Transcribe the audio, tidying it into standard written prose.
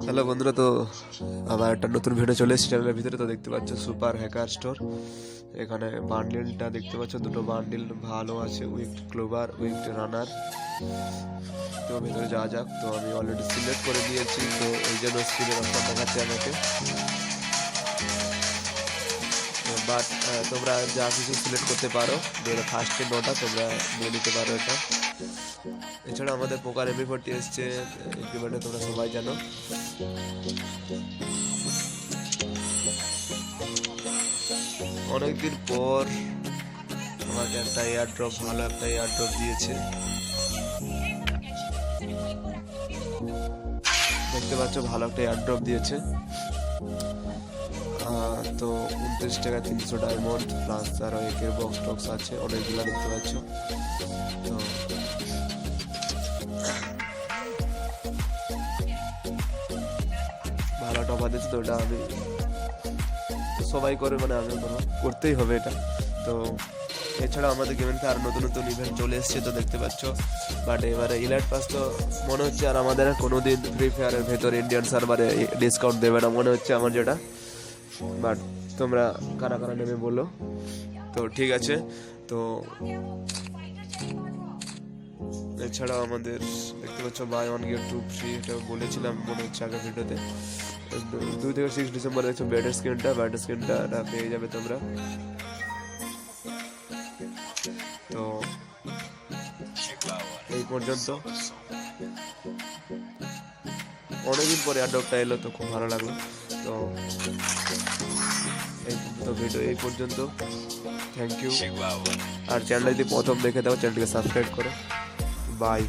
Hello বন্ধুরা, তো আবার একটা নতুন ভিডিও চলে এসেছে চ্যানেলের ভিতরে। তো দেখতে পাচ্ছ সুপার হ্যাকার স্টোর। এখানে বান্ডিলটা দেখতে পাচ্ছ, দুটো বান্ডিল ভালো আছে, উইকড ক্লোভার, উইকড রানার। তো ভেতরে যাওয়া যাক। তো আমি অলরেডি সিলেক্ট করে দিয়েছি, তো এই জন্য স্ক্রিনের অপশন দেখাচ্ছে আমাকে। বাট তোমরা যা কিছু সিলেক্ট করতে পারো, ফার্স্টে নোটা তোমরা নিয়ে নিতে পারো এটা। এছাড়া আমাদের পোকার এমবি40 এসছে ইনক্রিমেন্টে, তোমরা সবাই জানো। অনেকদিন পর আমাকে একটা এয়ার ড্রপ, ভালো একটা এয়ার ড্রপ দিয়েছে। দেখতে পাচ্ছ ভালো একটা এয়ার ড্রপ দিয়েছে। তো 29 টাকা 300 ডায়মন্ড প্লাস আরও একের বক্স টক্স আছে অনেকগুলো, দেখতে পাচ্ছ। তো ভালো টপা দিচ্ছে, তো ওটা আমি সবাই করে, মানে আমি করতেই হবে এটা। তো এছাড়া আমাদের গেমেতে আর নতুন নতুন ইভেন্ট চলে এসছে, তো দেখতে পাচ্ছ। বাট এবারে ইলাইট পাস তো মনে হচ্ছে আর আমাদের কোনোদিন ফ্রি ফায়ারের ভেতর ইন্ডিয়ান সার্ভারে ডিসকাউন্ট দেবে না মনে হচ্ছে আমার যেটা। বাট তোমরা কারা কারা নেবে বলো। তো ঠিক আছে। তো এছাড়াও আমাদের দেখতে পাচ্ছ buy one get two free, এটা বলেছিলাম মনে হচ্ছে আগের ভিডিওতে। 2 থেকে 6 ডিসেম্বর দেখছো ব্যাটার স্ক্রিনটা পেয়ে যাবে তোমরা। তো এই পর্যন্ত, অনেকদিন পরে অ্যাডপটা এলো, তো খুব ভালো লাগলো। তো ভিডিও এই পর্যন্ত, থ্যাংক ইউ। আর চ্যানেলটা যদি প্রথম দেখে দাও, চ্যানেলটিকে সাবস্ক্রাইব করো। বাই।